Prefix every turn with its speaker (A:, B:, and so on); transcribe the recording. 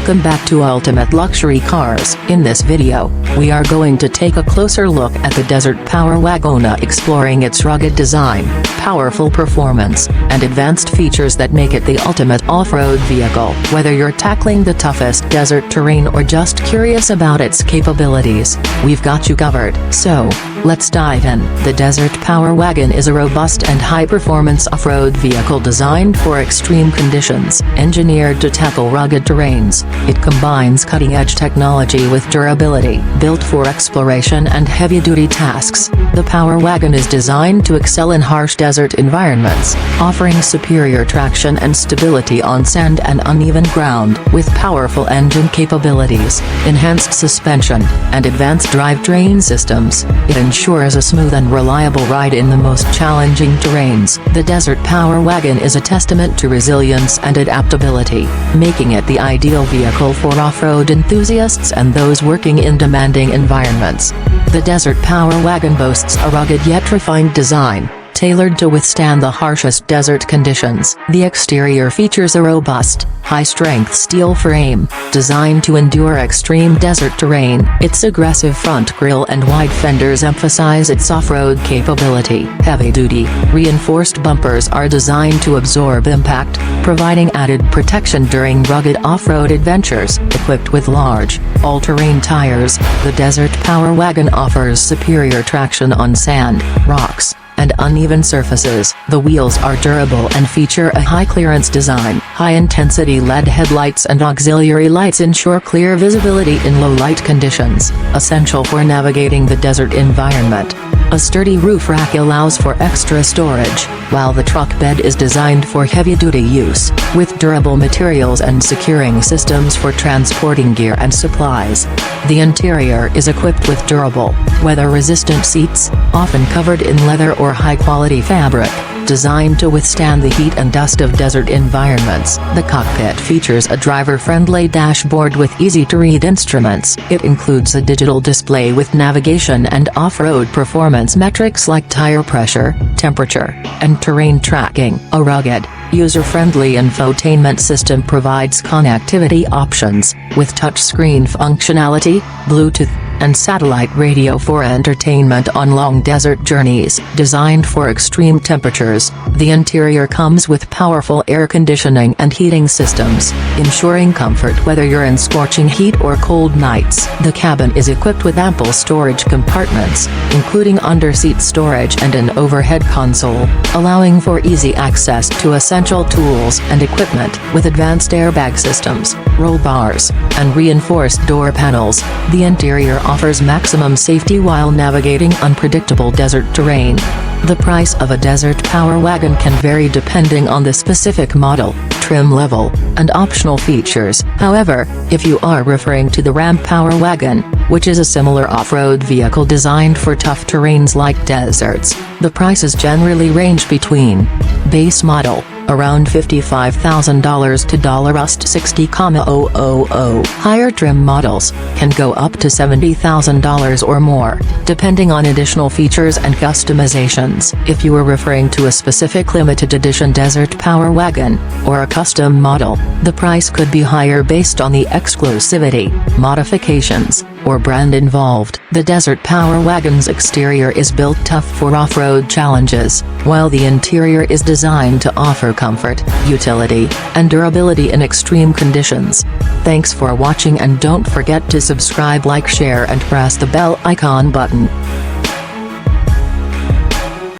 A: Welcome back to Ultimate Luxury Cars. In this video, we are going to take a closer look at the Desert Power Wagon, exploring its rugged design, powerful performance, and advanced features that make it the ultimate off-road vehicle. Whether you're tackling the toughest desert terrain or just curious about its capabilities, we've got you covered. So, let's dive in. The Desert Power Wagon is a robust and high-performance off-road vehicle designed for extreme conditions. Engineered to tackle rugged terrains, it combines cutting-edge technology with durability. Built for exploration and heavy-duty tasks, the Power Wagon is designed to excel in harsh desert environments, offering superior traction and stability on sand and uneven ground. With powerful engine capabilities, enhanced suspension, and advanced drivetrain systems, it ensures a smooth and reliable ride in the most challenging terrains. The Desert Power Wagon is a testament to resilience and adaptability, making it the ideal vehicle for off-road enthusiasts and those working in demanding environments. The Desert Power Wagon boasts a rugged yet refined design, tailored to withstand the harshest desert conditions. The exterior features a robust, high-strength steel frame, designed to endure extreme desert terrain. Its aggressive front grille and wide fenders emphasize its off-road capability. Heavy-duty, reinforced bumpers are designed to absorb impact, providing added protection during rugged off-road adventures. Equipped with large, all-terrain tires, the Desert Power Wagon offers superior traction on sand, rocks, and uneven surfaces. The wheels are durable and feature a high-clearance design. High-intensity LED headlights and auxiliary lights ensure clear visibility in low-light conditions, essential for navigating the desert environment. A sturdy roof rack allows for extra storage, while the truck bed is designed for heavy-duty use, with durable materials and securing systems for transporting gear and supplies. The interior is equipped with durable, weather-resistant seats, often covered in leather or high-quality fabric, designed to withstand the heat and dust of desert environments. The cockpit features a driver-friendly dashboard with easy-to-read instruments. It includes a digital display with navigation and off-road performance metrics like tire pressure, temperature, and terrain tracking. A rugged, user-friendly infotainment system provides connectivity options, with touchscreen functionality, Bluetooth, and satellite radio for entertainment on long desert journeys. Designed for extreme temperatures, the interior comes with powerful air conditioning and heating systems, ensuring comfort whether you're in scorching heat or cold nights. The cabin is equipped with ample storage compartments, including under-seat storage and an overhead console, allowing for easy access to essential tools and equipment. With advanced airbag systems, roll bars, and reinforced door panels, the interior offers maximum safety while navigating unpredictable desert terrain. The price of a Desert Power Wagon can vary depending on the specific model, trim level, and optional features. However, if you are referring to the Ram Power Wagon, which is a similar off-road vehicle designed for tough terrains like deserts, the prices generally range between base model, around $55,000 to $60,000. Higher trim models can go up to $70,000 or more, depending on additional features and customizations. If you are referring to a specific limited edition Desert Power Wagon, or a custom model, the price could be higher based on the exclusivity, modifications, or brand involved. The Desert Power Wagon's exterior is built tough for off-road challenges, while the interior is designed to offer comfort, utility, and durability in extreme conditions. Thanks for watching, and don't forget to subscribe, like, share, and press the bell icon button.